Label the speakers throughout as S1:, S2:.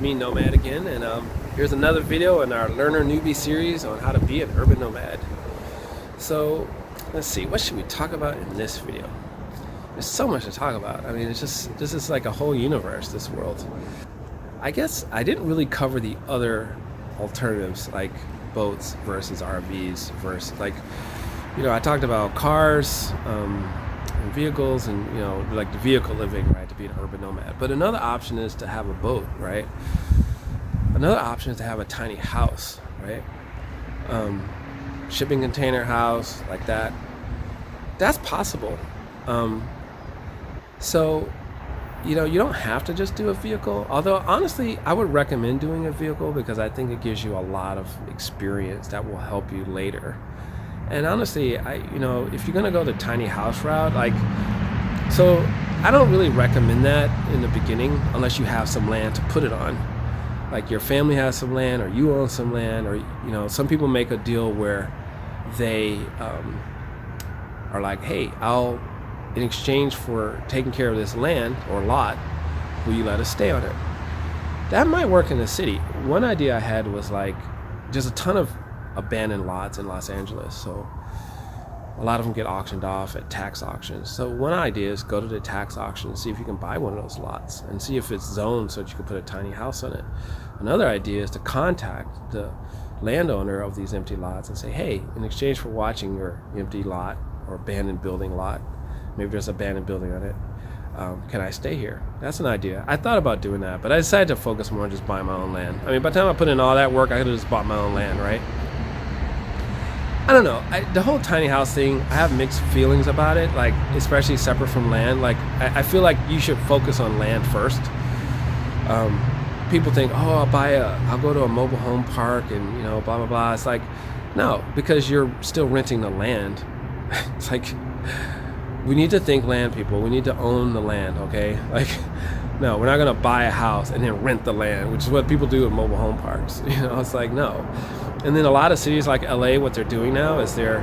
S1: me, Nomad again, and here's another video in our Learner Newbie series on how to be an urban nomad. So let's see, what should we talk about in this video? There's so much to talk about. I mean, this is like a whole universe, this world. I guess I didn't really cover the other alternatives like boats versus RVs versus I talked about cars and vehicles and like the vehicle living, right, to be an urban nomad. But another option is to have a boat, right? Another option is to have a tiny house, right? Shipping container house like that. That's possible. So you don't have to just do a vehicle, although honestly I would recommend doing a vehicle because I think it gives you a lot of experience that will help you later. And honestly, if you're gonna go the tiny house route, so I don't really recommend that in the beginning unless you have some land to put it on. Like your family has some land, or you own some land, or some people make a deal where they are like, hey, in exchange for taking care of this land or lot, will you let us stay on it? That might work in the city. One idea I had was just a ton of abandoned lots in Los Angeles, so a lot of them get auctioned off at tax auctions. So one idea is go to the tax auction and see if you can buy one of those lots and see if it's zoned so that you can put a tiny house on it. Another idea is to contact the landowner of these empty lots and say, hey, in exchange for watching your empty lot or abandoned building lot, maybe there's an abandoned building on it, can I stay here? That's an idea. I thought about doing that, but I decided to focus more on just buying my own land. I mean, by the time I put in all that work, I could have just bought my own land, right? I don't know. The whole tiny house thing, I have mixed feelings about it, especially separate from land. I feel like you should focus on land first. People think, oh, I'll go to a mobile home park and, blah, blah, blah. It's like, no, because you're still renting the land. It's like, we need to think land, people. We need to own the land, okay? No, we're not going to buy a house and then rent the land, which is what people do at mobile home parks. It's like, no. And then a lot of cities like LA, what they're doing now is they're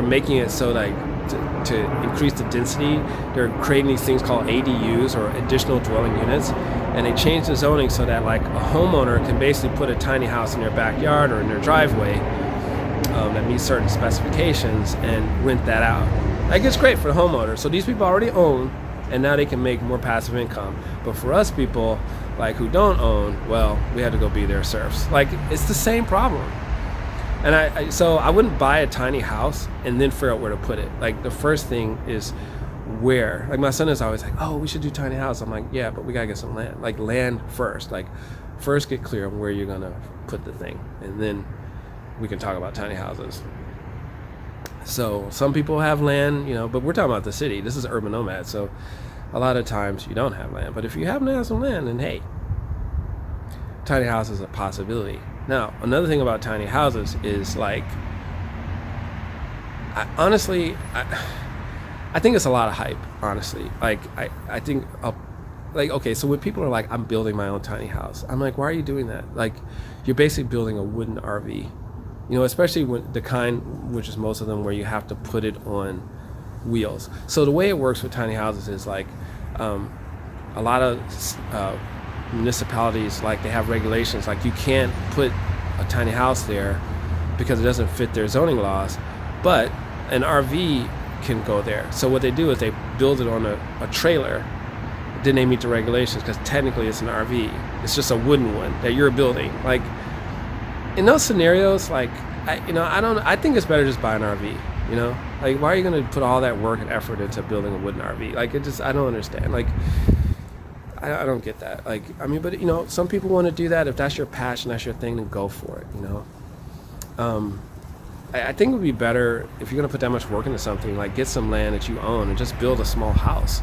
S1: making it so to increase the density, they're creating these things called ADUs, or additional dwelling units, and they change the zoning so that a homeowner can basically put a tiny house in their backyard or in their driveway that meets certain specifications and rent that out. It's great for the homeowner. So these people already own, and now they can make more passive income. But for us people who don't own, well, we had to go be their serfs. It's the same problem. And so I wouldn't buy a tiny house and then figure out where to put it. The first thing is where. My son is always like, oh, we should do tiny house. I'm like, yeah, but we gotta get some land. Land first. First get clear on where you're gonna put the thing, and then we can talk about tiny houses. So some people have land, but we're talking about the city. This is urban nomad, so a lot of times you don't have land. But if you happen to have some land, then hey, tiny house is a possibility. Now, another thing about tiny houses is honestly, I think it's a lot of hype, honestly. I think, okay, so when people are like, I'm building my own tiny house, I'm like, why are you doing that? You're basically building a wooden RV. Especially when the kind, which is most of them, where you have to put it on wheels. So the way it works with tiny houses is a lot of municipalities, they have regulations, you can't put a tiny house there because it doesn't fit their zoning laws, but an RV can go there. So what they do is they build it on a trailer, then they meet the regulations because technically it's an RV. It's just a wooden one that you're building. In those scenarios, I think it's better just buy an RV. Why are you going to put all that work and effort into building a wooden RV? I don't understand. I don't get that. But some people want to do that. If that's your passion, that's your thing, then go for it. I think it would be better if you're going to put that much work into something, get some land that you own and just build a small house.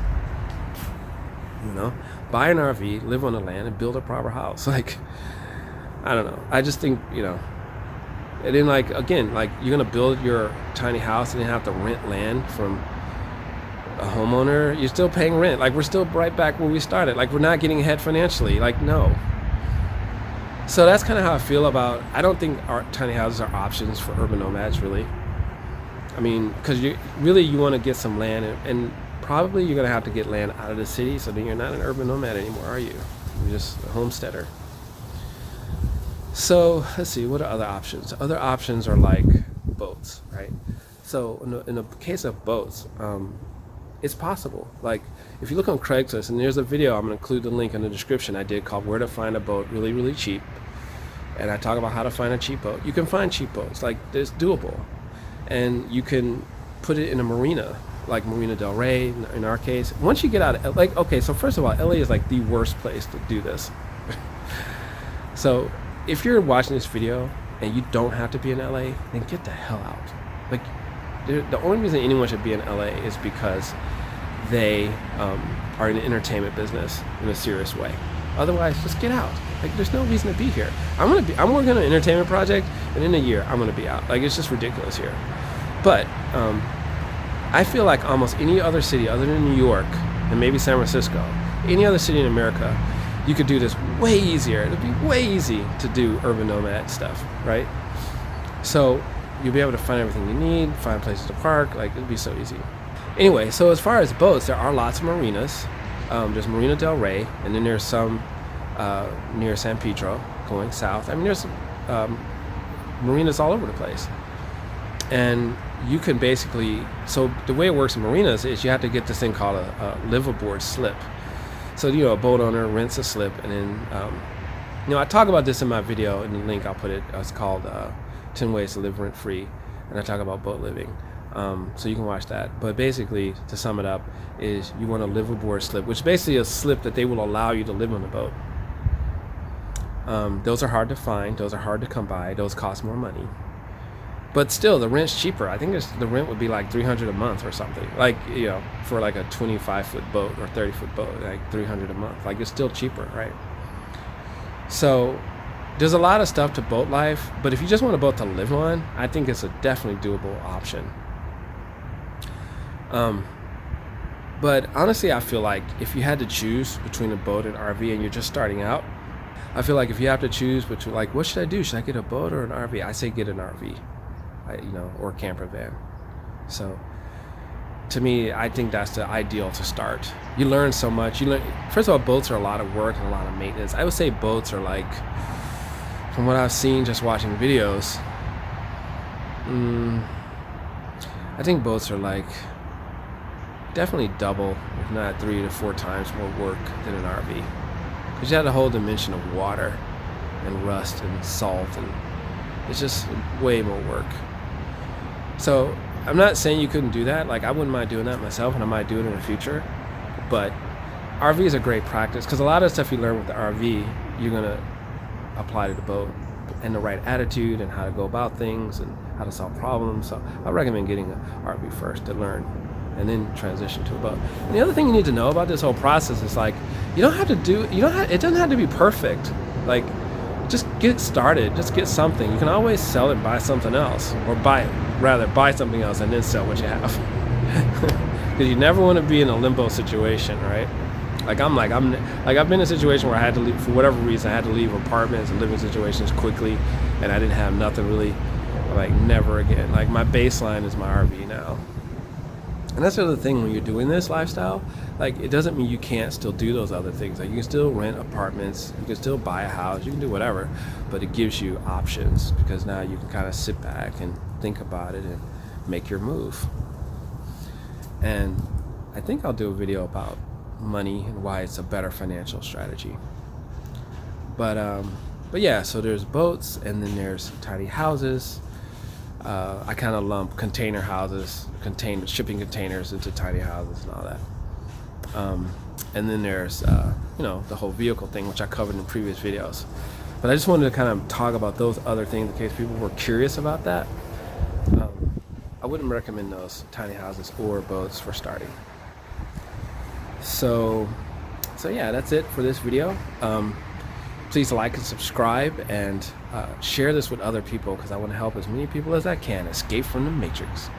S1: Buy an RV, live on the land, and build a proper house. I don't know. I just think, and then again, you're gonna build your tiny house and then have to rent land from a homeowner. You're still paying rent. We're still right back where we started. We're not getting ahead financially. No. So that's kind of how I feel about. I don't think our tiny houses are options for urban nomads, really. I mean, because you want to get some land, and probably you're gonna have to get land out of the city. So then you're not an urban nomad anymore, are you? You're just a homesteader. So let's see, what are other options? Other options are like boats, right? So in the case of boats, it's possible. Like if you look on Craigslist, and there's a video, I'm going to include the link in the description I did called Where to Find a Boat Really, Really Cheap. And I talk about how to find a cheap boat. You can find cheap boats, like it's doable. And you can put it in a marina, like Marina Del Rey in our case. Once you get out, like, okay, so first of all, LA is like the worst place to do this. So if you're watching this video and you don't have to be in LA, then get the hell out. Like, the only reason anyone should be in LA is because they are in the entertainment business in a serious way. Otherwise, just get out. Like, there's no reason to be here. I'm working on an entertainment project, and in a year, I'm gonna be out. Like, it's just ridiculous here. But I feel like almost any other city other than New York and maybe San Francisco, any other city in America, you could do this way easier. It'd be way easy to do urban nomad stuff, right? So you'll be able to find everything you need, find places to park, like it'd be so easy. Anyway, so as far as boats, there are lots of marinas. There's Marina Del Rey, and then there's some near San Pedro going south. I mean, there's marinas all over the place. And you can basically, so the way it works in marinas is you have to get this thing called a liveaboard slip. So, a boat owner rents a slip, and then, I talk about this in my video, in the link I'll put it. It's called 10 Ways to Live Rent Free, and I talk about boat living. So you can watch that. But basically, to sum it up, is you want a liveaboard slip, which is basically a slip that they will allow you to live on the boat. Those are hard to find. Those are hard to come by. Those cost more money. But still, the rent's cheaper. I think the rent would be like $300 a month or something. Like, for like a 25-foot boat or 30-foot boat, like $300 a month. Like, it's still cheaper, right? So there's a lot of stuff to boat life, but if you just want a boat to live on, I think it's a definitely doable option. But honestly, I feel like if you had to choose between a boat and RV and you're just starting out, I feel like if you have to choose between, like, what should I do? Should I get a boat or an RV? I say get an RV. Or a camper van. So to me, I think that's the ideal to start. You learn so much. First of all, boats are a lot of work and a lot of maintenance. I would say boats are like, from what I've seen just watching videos, I think boats are like definitely double, if not 3 to 4 times more work than an RV. Because you have the whole dimension of water and rust and salt, and it's just way more work. So I'm not saying you couldn't do that. Like, I wouldn't mind doing that myself, and I might do it in the future. But RV is a great practice, because a lot of stuff you learn with the RV, you're going to apply to the boat, and the right attitude and how to go about things and how to solve problems. So I recommend getting an RV first to learn, and then transition to a boat. And the other thing you need to know about this whole process is, like, it doesn't have to be perfect. Like, just get started, just get something. You can always sell it, buy something else, or buy something else and then sell what you have. Because you never want to be in a limbo situation, right? Like I've been in a situation where I had to leave, for whatever reason, I had to leave apartments and living situations quickly, and I didn't have nothing really, like, never again. Like, my baseline is my RV now. And that's the other thing when you're doing this lifestyle, like, it doesn't mean you can't still do those other things. Like, you can still rent apartments, you can still buy a house, you can do whatever, but it gives you options, because now you can kind of sit back and think about it and make your move. And I think I'll do a video about money and why it's a better financial strategy. But yeah, so there's boats, and then there's tiny houses. I kind of lump container houses, shipping containers into tiny houses and all that. And then there's, the whole vehicle thing, which I covered in previous videos. But I just wanted to kind of talk about those other things in case people were curious about that. I wouldn't recommend those tiny houses or boats for starting. So yeah, that's it for this video. Please like and subscribe, and share this with other people, because I want to help as many people as I can escape from the Matrix.